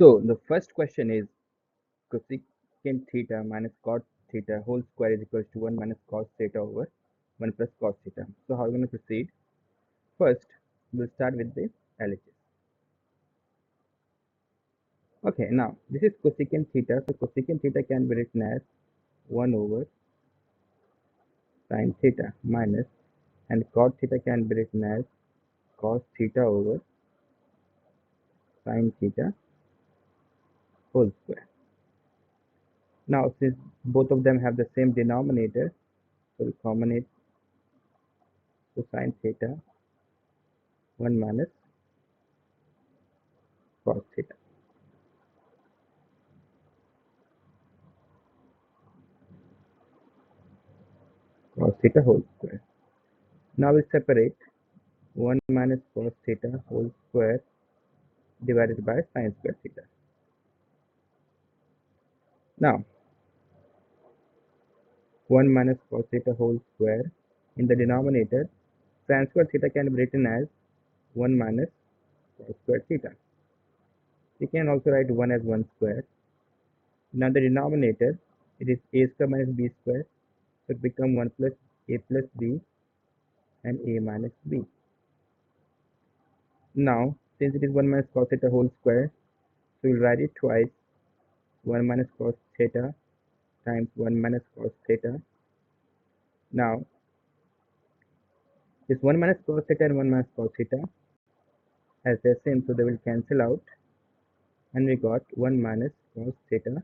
So the first question is cosecant theta minus cot theta whole square is equals to 1 minus cos theta over 1 plus cos theta. So how are we going to proceed? First, we'll start with the LHS. Okay, now this is cosecant theta. So cosecant theta can be written as 1 over sin theta minus, and cot theta can be written as cos theta over sin theta whole square. Now since both of them have the same denominator, so we common it to sin theta 1 minus cos theta. Cos theta whole square. Now we separate 1 minus cos theta whole square divided by sin square theta. Now 1 minus cos theta whole square in the denominator, sin square theta can be written as 1 minus cos square theta. We can also write 1 as 1 square. Now the denominator, it is a square minus b square, so it becomes 1 plus a plus b and a minus b. Now since it is 1 minus cos theta whole square, so we'll write it twice, 1 minus cos theta times 1 minus cos theta. Now this 1 minus cos theta and 1 minus cos theta, as they're same, so they will cancel out, and we got 1 minus cos theta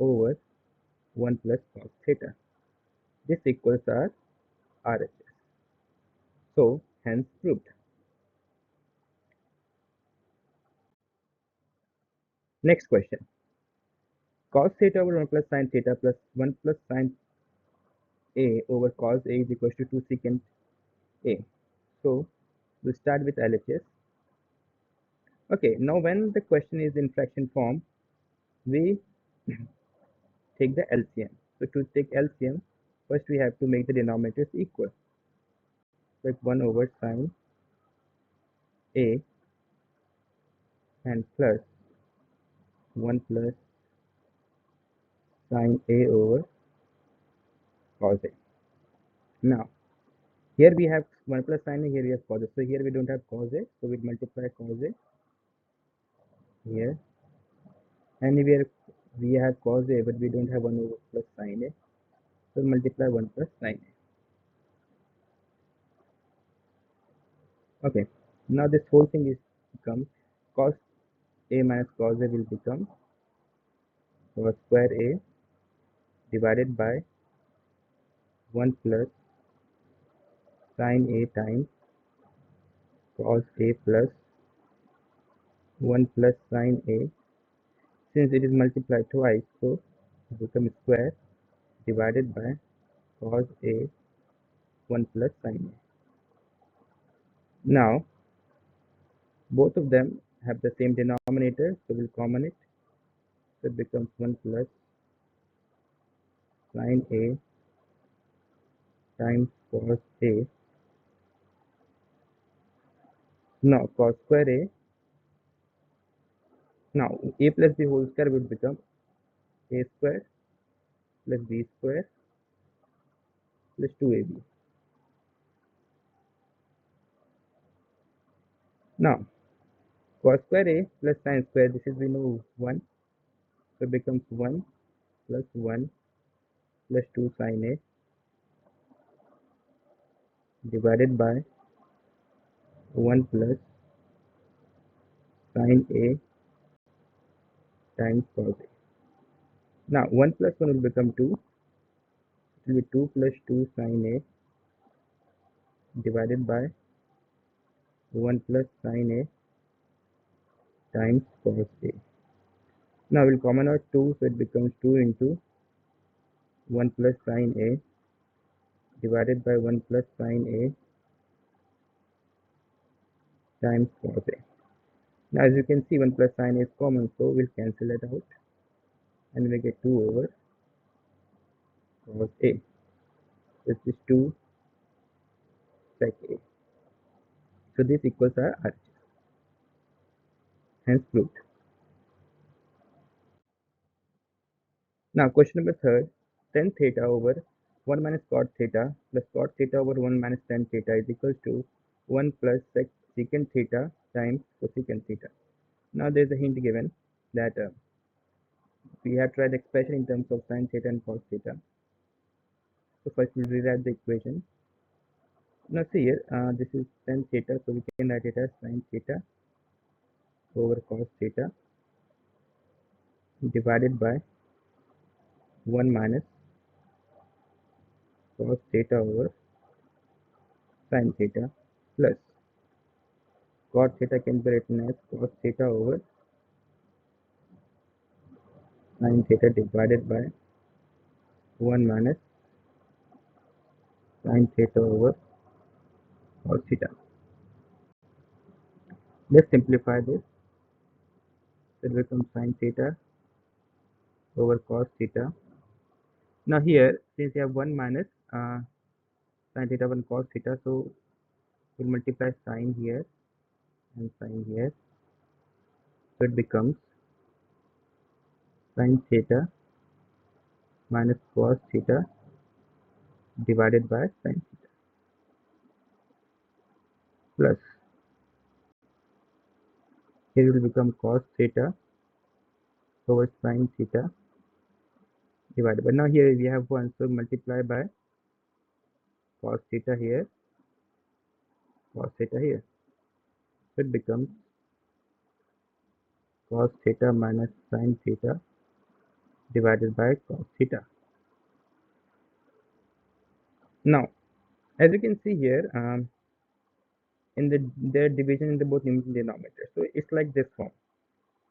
over 1 plus cos theta. This equals our RHS. So hence proved. Next question. Cos theta over 1 plus sin theta plus 1 plus sin A over cos A is equals to 2 secant A. So we'll start with LHS. Okay, now when the question is in fraction form, we take the LCM. So to take LCM, first we have to make the denominators equal. Like 1 over sin A and plus 1 plus sin A over cos A. Now here we have 1 plus sin A, here we have cos A. So here we don't have cos A, so we multiply cos A here, and here we have cos A, but we don't have 1 over plus sin A, so multiply 1 plus sin A. Okay, now this whole thing is become cos A minus cos A will become cos square A divided by 1 plus sin A times cos A plus 1 plus sin A. Since it is multiplied twice, so it becomes square divided by cos A 1 plus sin A. Now both of them have the same denominator, so we'll common it. So it becomes 1 plus sin A times cos A. Now cos square A. Now A plus B whole square would become A square plus B square plus 2AB. Now cos square A plus sin square, this is we know 1, so it becomes 1 plus 1 plus 2 sin A divided by 1 plus sin A times cos A. Now 1 plus 1 will become 2, it will be 2 plus 2 sin A divided by 1 plus sin A times cos A. Now we'll common out 2, so it becomes 2 into 1 plus sin A divided by 1 plus sin A times cos A. Now as you can see, 1 plus sin A is common, so we'll cancel it out and we get 2 over cos A. This is 2 sec A. So this equals our RHS. Hence proved. Now question number third, tan theta over 1 minus cot theta plus cot theta over 1 minus tan theta is equal to 1 plus secant theta times cosecant theta. Now there is a hint given that we have tried the expression in terms of sin theta and cos theta. So first we'll rewrite the equation. Now see here, this is tan theta, so we can write it as sin theta over cos theta divided by 1 minus cos theta over sin theta plus cot theta can be written as cos theta over sin theta divided by 1 minus sin theta over cos theta. Let's simplify this. It becomes sin theta over cos theta. Now here, since you have 1 minus sin theta over cos theta, so we'll multiply sin here and sin here. So it becomes sin theta minus cos theta divided by sin theta plus here will become cos theta over sin theta divided by, now here we have 1, so multiply by cos theta here, cos theta here. So it becomes cos theta minus sin theta divided by cos theta. Now, as you can see here, in the division in the both numerator and denominator, so it's like this form: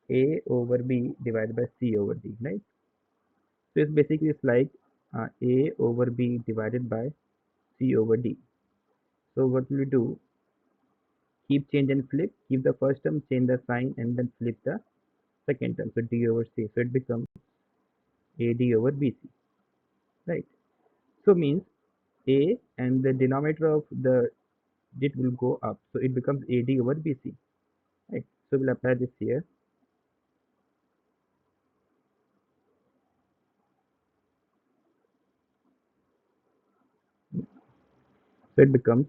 a over b divided by c over d, right? So it's basically it's like a over b divided by c over d. So what will we do? Keep, change, and flip. Keep the first term, change the sign, and then flip the second term. So d over c. So it becomes ad over bc, right? So means a and the denominator of the it will go up, so it becomes ad over bc, right? So we'll apply this here. So it becomes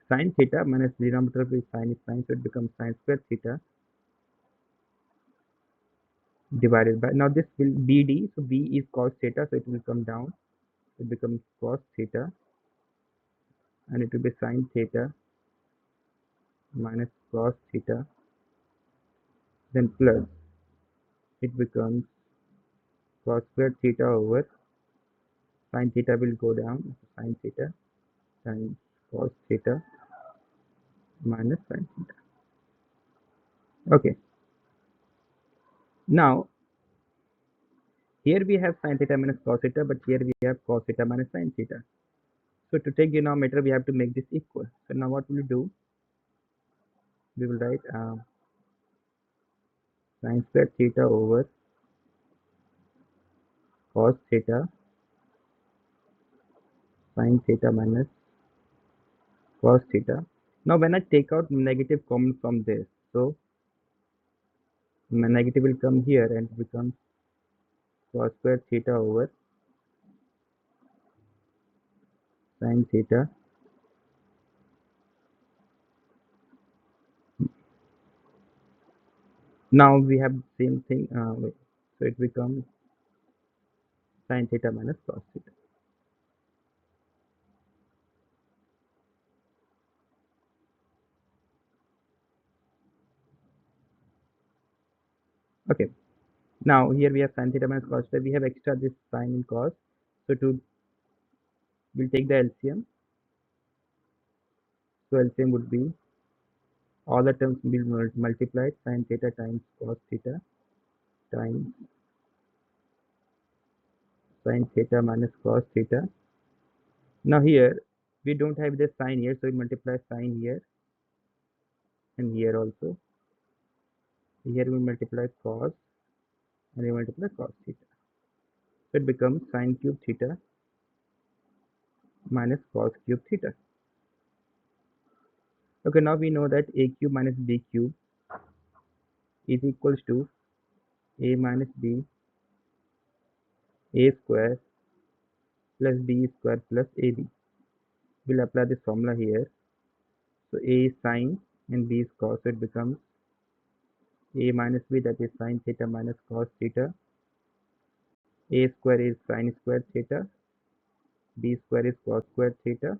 sine theta minus denominator of sine is sine, so it becomes sine square theta divided by, now this will bd, so b is cos theta, so it will come down, it becomes cos theta, and it will be sine theta minus cos theta, then plus it becomes cos square theta over sine theta will go down, sine theta times cos theta minus sine theta. Okay, now here we have sine theta minus cos theta, but here we have cos theta minus sine theta. So to take denominator, we have to make this equal. So now what will we do? We will write sine square theta over cos theta sine theta minus cos theta. Now when I take out negative common from this, so negative will come here and it becomes cos square theta over sine theta. Now we have the same thing, so it becomes sine theta minus cos theta. Okay, now here we have sine theta minus cos theta. We have extra this sine and cos, so to we'll take the LCM. So LCM would be all the terms will be multiplied, sine theta times cos theta times sine theta minus cos theta. Now here we don't have the sine here, so we multiply sine here and here also. Here we multiply cos and we multiply cos theta. So it becomes sine cube theta minus cos cube theta. Okay, now we know that a cube minus b cube is equals to a minus b a square plus b square plus ab. We'll apply this formula here. So a is sine and b is cos, so it becomes a minus b, that is sine theta minus cos theta. A square is sine square theta, b square is cos square theta,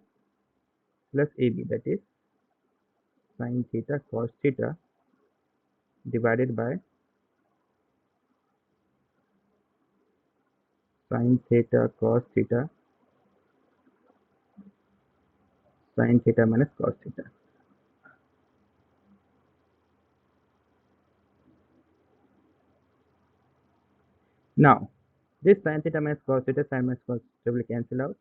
plus ab, that is sine theta cos theta, divided by sine theta cos theta sine theta minus cos theta. Now, this sine theta minus cos theta, sine minus cos theta will cancel out.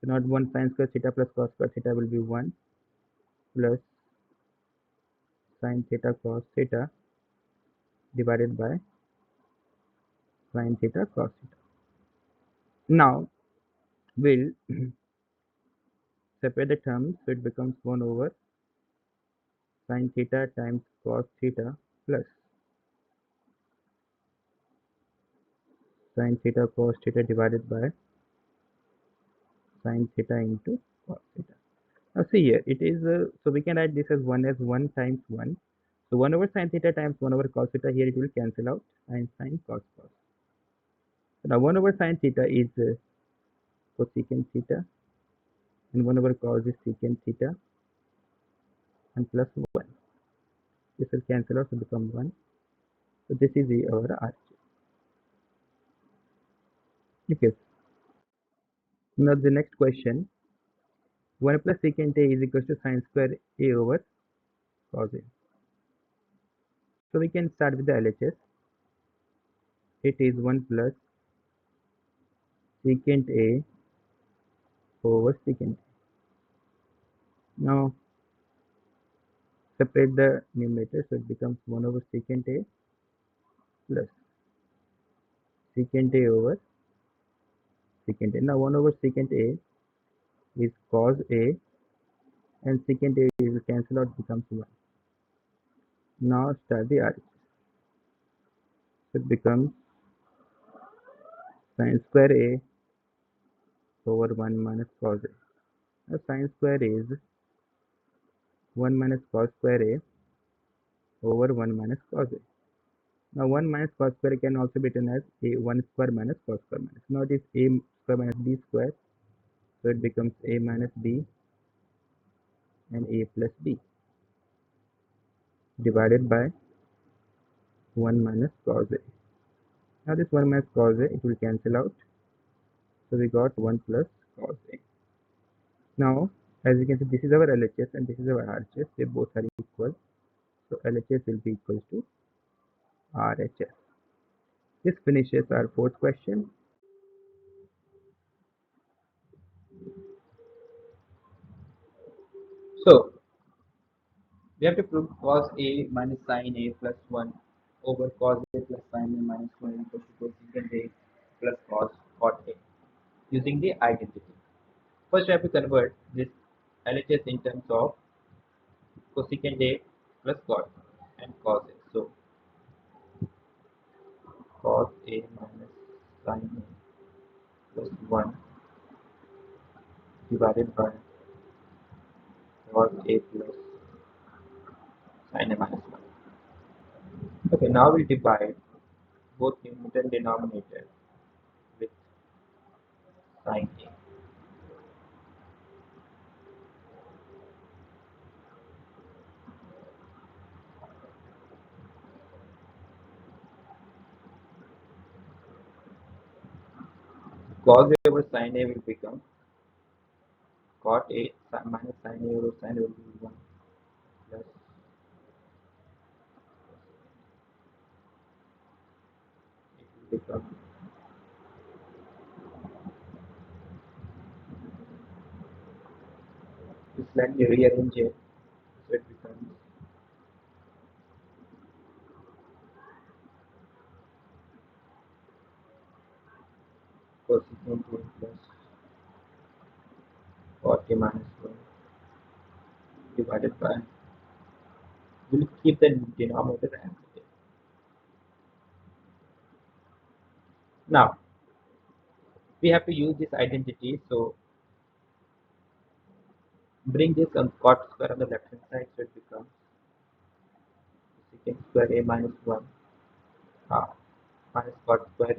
So not 1 sine square theta plus cos square theta will be 1 plus sine theta cos theta divided by sine theta cos theta. Now, we'll separate the terms, so it becomes 1 over sine theta times cos theta plus sine theta cos theta divided by sine theta into cos theta. Now see here, it is, so we can write this as 1 times 1. So 1 over sine theta times 1 over cos theta, here it will cancel out, and sine cos cos. So now 1 over sine theta is cosecant theta, and 1 over cos is secant theta, and plus 1. This will cancel out to become 1. So this is our RHS. Okay. Now the next question, 1 plus secant A is equal to sine square A over cos A. So we can start with the LHS. It is 1 plus secant A over secant A. Now separate the numerator, so it becomes 1 over secant A plus secant A over secant A. Now 1 over secant A is cos A, and secant A will cancel out, becomes 1. Now start the RHS. So it becomes sine square A over 1 minus cos A. Now sine square is 1 minus cos square A over 1 minus cos A. Now 1 minus cos square can also be written as a 1 square minus cos square minus. Now it is a square minus b square, so it becomes a minus b and a plus b divided by 1 minus cos A. Now this 1 minus cos A, it will cancel out, so we got 1 plus cos A. Now as you can see, this is our LHS and this is our RHS, they both are equal, so LHS will be equal to RHS. This finishes our fourth question. So we have to prove cos A minus sin A plus 1 over cos A plus sin A minus 1 equals to cosecant A plus cot A using the identity. First, we have to convert this LHS in terms of cosecant A plus cot and cos A. So cos A minus sin A plus 1 divided by cos A plus sin A minus 1. Okay, now we divide both numerator and denominator with sin A. Cos A over sin A will become cot A minus sin A over sin A will be 1 plus it will become slightly rearrange it, so it becomes cosecant A plus cot A minus 1 divided by, we'll keep the denominator as it is. Now We have to use this identity. So bring this cot square on the left hand side, so it becomes secant square a minus 1 minus cot square a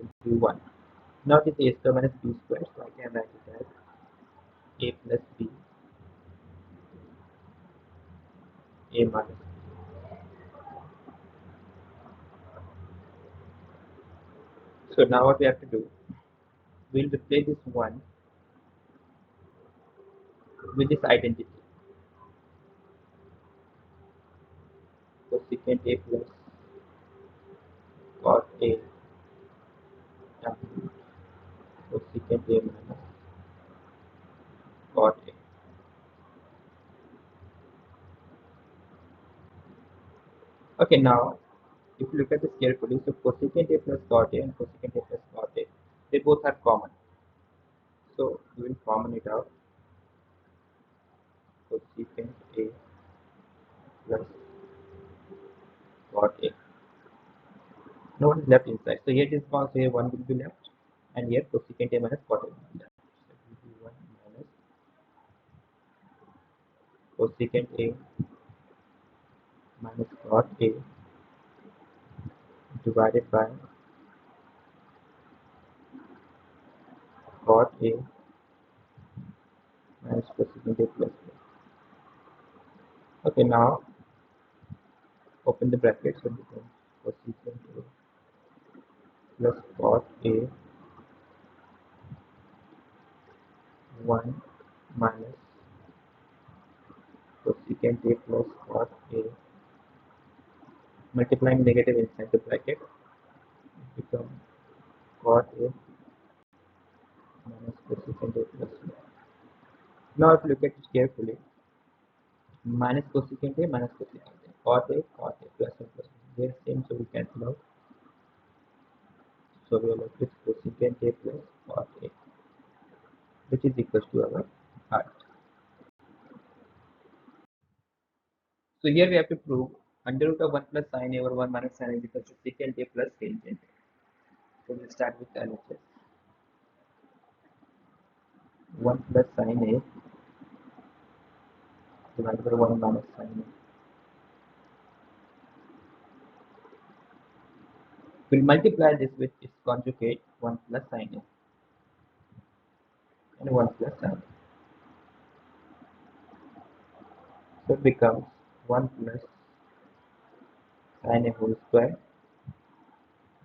into 1. Now this a square minus b square, so I can write it as a plus b a minus. So now what we have to do, we'll replace this 1 with this identity. So secant a plus cot a times cosecant a minus cot a. Okay, now if you look at this carefully, so cosecant a plus cot a and cosecant a plus cot a, they both are common. So we will common it out. Cosecant a plus cot a. No one is left inside. So here this cos a 1 will be left, and here cosecant a minus cot a will be left. So it will be 1 minus cosecant a minus cot a divided by cot a minus cosecant a plus a. Okay, now open the brackets, so it becomes cosecant a plus cot a 1 minus cosecant a plus cot a, multiplying negative inside the bracket, it becomes cot a minus cosecant a plus 1. Now if you look at it carefully, minus cosecant a minus cosecant a, cot a plus 1 plus 1. They are same, so we cancel out. So we are left with cosecant a plus cot a, which is equal to our height. So here we have to prove under root of 1 plus sin a over 1 minus sin a is equal to secant a plus tangent a. So we'll start with the LHS. 1 plus sin a divided by 1 minus sin a. We'll multiply this with its conjugate 1 plus sin a and 1 plus sin a. So it becomes 1 plus sin a whole square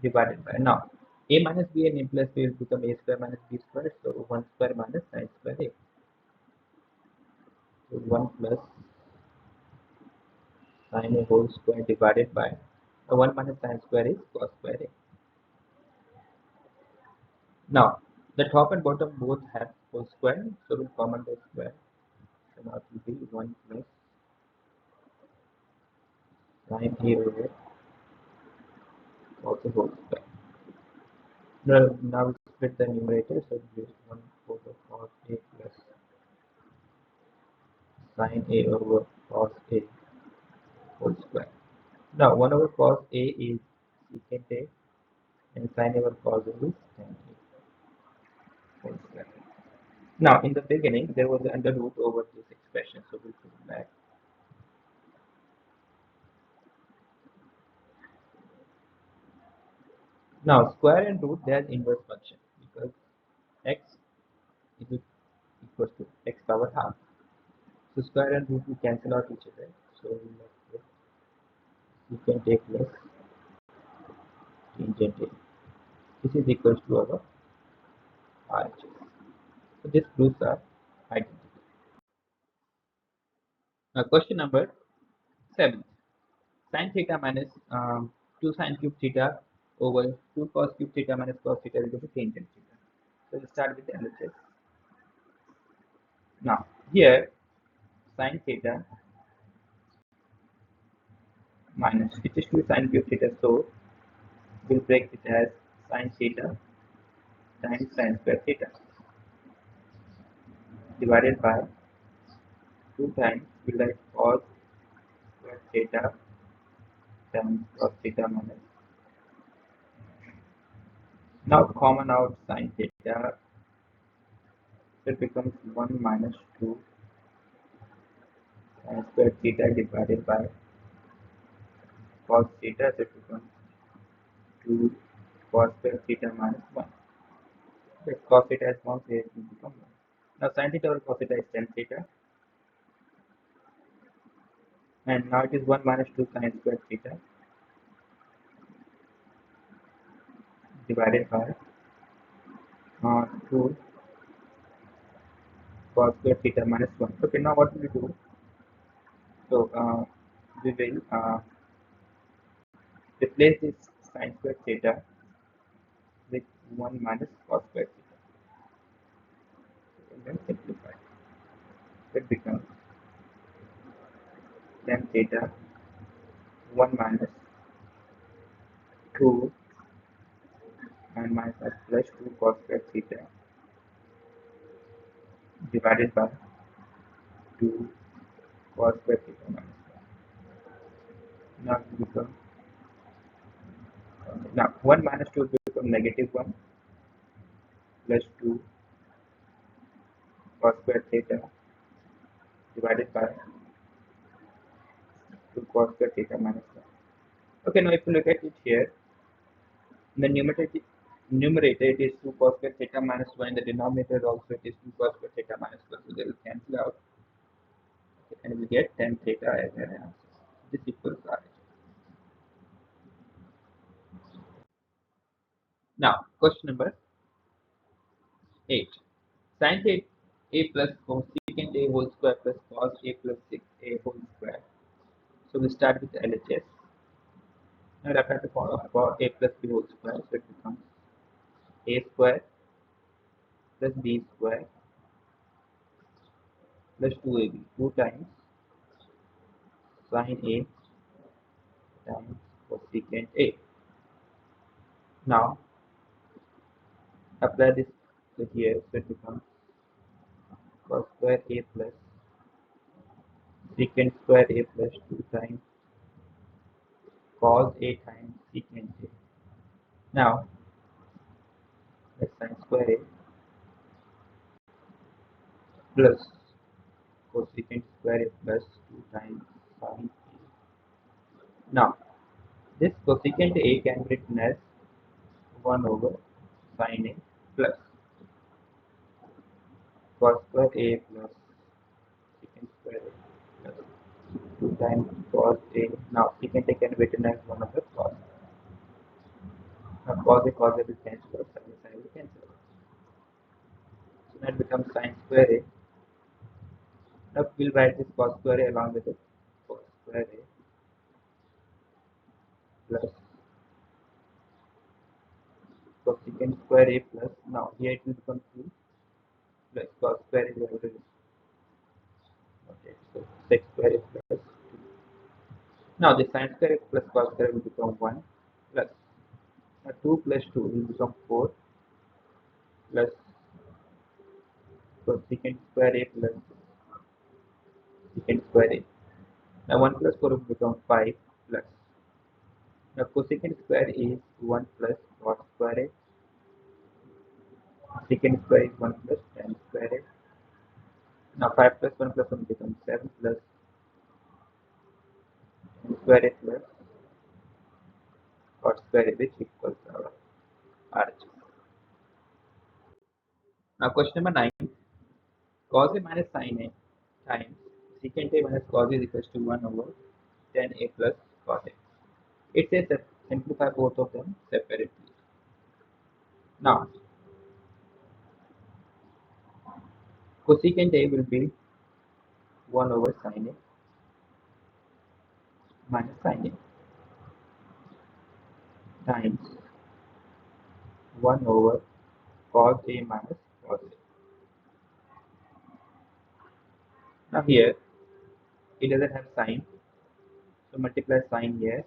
divided by, now a minus b and a plus b will become a square minus b square, so 1 square minus sin square a. So 1 plus sin a whole square divided by 1 minus sin square is cos square a. Now the top and bottom both have whole square, so we'll common the square. So now it will be 1 plus sin a over cos a whole square. Now we split the numerator, so it will be 1 over cos a plus sin a over cos a whole square. Now 1 over cos a is secant a and sin over cos a is tan a whole square. Now in the beginning there was an under root over this expression, so we'll put it back. Now square and root, they are inverse function because x is equals to x power half. So square and root will cancel out each other. So we left with secant a plus tangent a. This is equals to our RHS. So this proves our identity. Now question number 7. Sin theta minus 2 sin cube theta over 2 cos cube theta minus cos theta is equal to tangent theta. So we'll start with the LHS. Now here sin theta minus, which is 2 sin cube theta, so we'll break it as sin theta times sin square theta divided by 2 times, we like cos square theta times cos theta minus Now common out sine theta, it becomes 1 minus 2 sine square theta divided by cos theta, so it becomes 2 cos square theta minus 1. The cos theta has gone, so it will become 1. Now sin theta over cos theta is tan theta, and now it is 1 minus 2 sine square theta divided by 2 cos square theta minus 1. Okay, now what will we do? So we will replace this sine square theta with 1 minus cos square theta, and then simplify. It becomes tan theta 1 minus 2 and minus plus 2 cos square theta divided by 2 cos square theta minus 1. Now it will become now 1 minus 2 will become negative 1 plus 2 cos square theta divided by 2 cos square theta minus 1. Okay, now if you look at it here, in the numerator it is 2 cos square theta minus 1, in the denominator also it is 2 cos square theta minus 1, so they will cancel out, and we get tan theta as an answer. This equals R. Now, question number 8. Sin theta a plus cosecant a whole square plus cos a plus 6a whole square. So we start with LHS. Now after the follow about a plus b whole square, so it becomes a square plus b square plus 2ab, 2 times sin a times cosecant a. Now apply this to here, so it becomes cos square a plus secant square a plus 2 times cos a times secant a. Now let's sin square a plus cosecant square a plus 2 times sin a. Now this cosecant a can be written as 1 over sin a plus cos square a plus secant square a plus 2 times cos a. Now secant a can be written as 1 over cos. Now cos a will cancel out, sin will cancel out. So that becomes sin square a. Now we'll write this cos square a along with it. Cos square a plus cosecant square a plus, now here it will become 2 plus cos square a already. Okay, so sec square a plus 2. Now the sin square a plus cos square will become 1 plus 2 plus 2 will become 4 plus cosecant square a plus secant square a. Now 1 plus 4 will become 5 plus. Now cosecant square is 1 plus cos square a. Secant square is 1 plus tan square a. Now 5 plus 1 plus 1 becomes 7 plus tan square a plus cos square a, which equals our RHS. Now question number 9. Cos a minus sin a times secant a minus cos a is equals to 1 over tan a plus cos a. It says that simplify both of them separately. Now cosecant a will be 1 over sin a minus sin a times 1 over cos a minus cos a. Now here it doesn't have sign, so multiply sin here,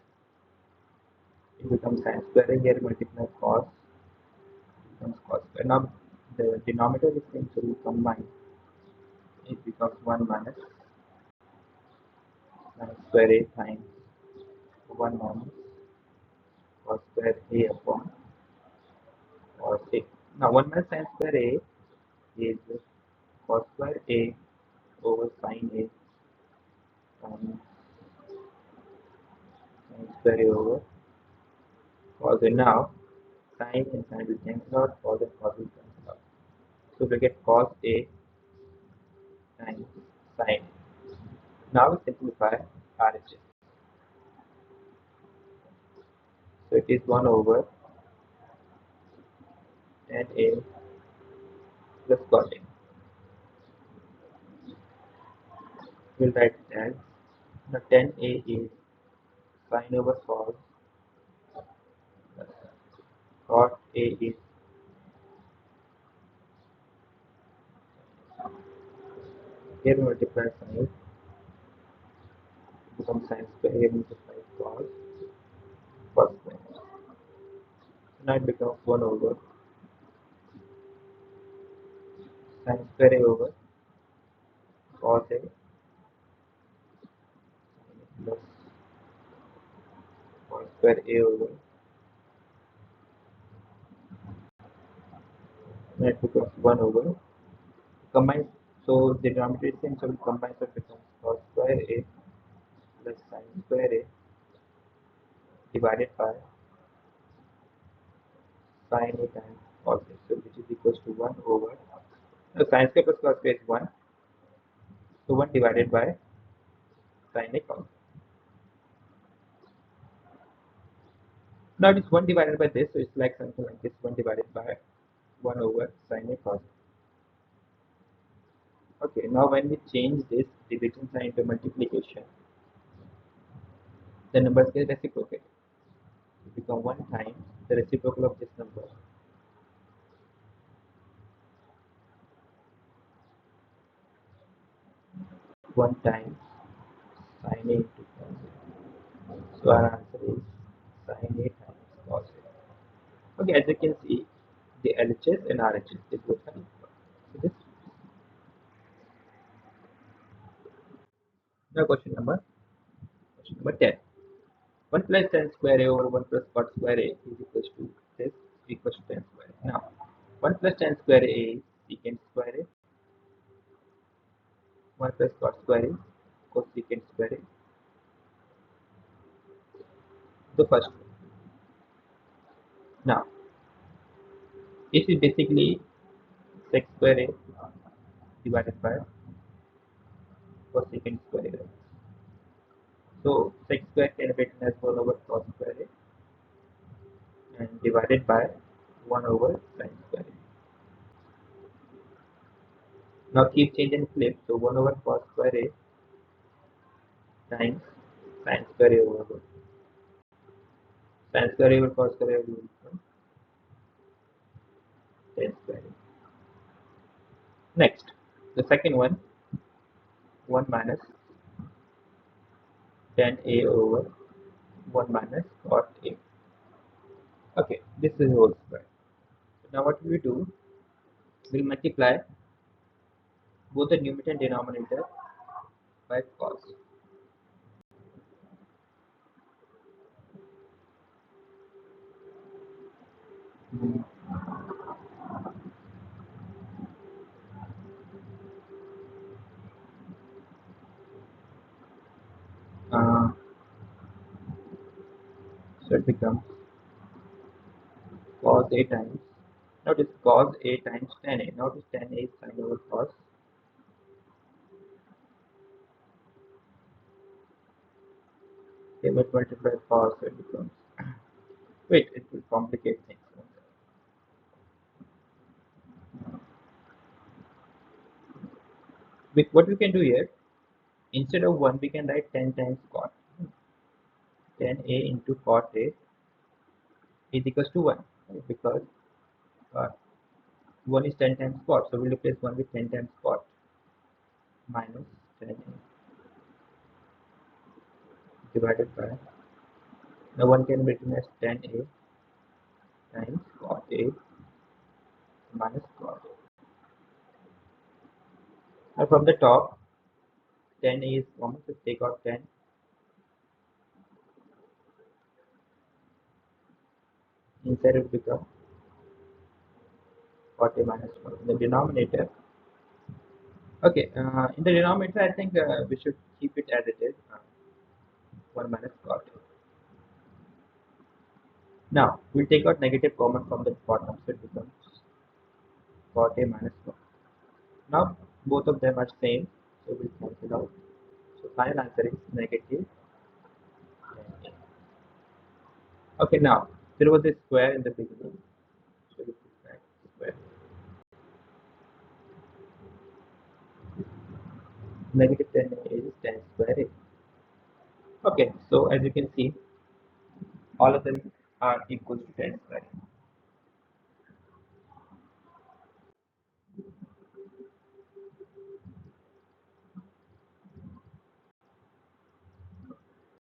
it becomes sin square a. Here multiply cos, becomes cos square. Now the denominator is same, so we combine, it becomes 1 minus sin square a times 1 minus cos square a upon cos A. Now 1 minus sin square A is cos square A over sin A times sin square A over cos A. Now sin and sin will cancel out, cos and cos will cancel out. So we get cos A times sin. Now we simplify RHS. So it is 1 over tan A plus cos A. We'll write it as the tan A is sin over cos, cos A is here multiply sin becomes sin square, here multiply cos, cos square. So now it becomes 1 over sin square A over cos A plus cos square A over, now it becomes 1 over combine. So the denominator is same, so we combine, so it becomes cos square A plus sin square A divided by sin A times cos A, so which is equals to 1 over sin square plus cos square is 1, so 1 divided by sin A cos. Now it is 1 divided by this, so it's like something like this, 1 divided by 1 over sin A cos. Okay, now when we change this division sign into multiplication, the numbers get reciprocated. It become 1 times the reciprocal of this number, 1 times sin A into cos A. So our answer is sin A times cos A. Okay, as you can see, the LHS and RHS, they both are equal. So this now question number 10. 1 plus tan square A over 1 plus cot square A is equals to this equals to tan square A. Now 1 plus tan square A is secant square A, 1 plus cot square A cosecant square A. The first one. Now this is basically sec square A divided by cosecant square A. So sec square can be written as 1 over cos square A and divided by 1 over sin square A. Now keep change and flip, so 1 over cos square A times sin square A over sin square A over cos square A will become tan square A. Next, the second one, 1 minus tan A over 1 minus cot A. Okay, this is whole square. Now what will we do? We'll multiply both the numerator and denominator by cos. Uh, so it becomes cos A times. Notice cos A times tan A. Notice tan A is sin over cos. They will multiply cos, so it becomes. Wait, it will complicate things. With what we can do here, instead of 1, we can write 10 times cot. Tan A into cot A is equals to 1, right? Because uh, 1 is 10 times cot, so we'll replace 1 with 10 times cot minus 10 divided by, now 1 can be written as 10a times cot A minus cot A. Now from the top, 10a is common, so take out 10. Inside it become cot a minus 1. In the denominator, okay, in the denominator, I think we should keep it as it is, 1 minus cot a. Now, we'll take out negative common from the bottom, so it becomes cot a minus 1. Now, both of them are same, so we'll cancel out. So, final answer is negative 10a. Okay, now, there was a square in the beginning, so we put back square. Negative 10a is 10 square a. Okay, so as you can see, all of them are equal to 10 square.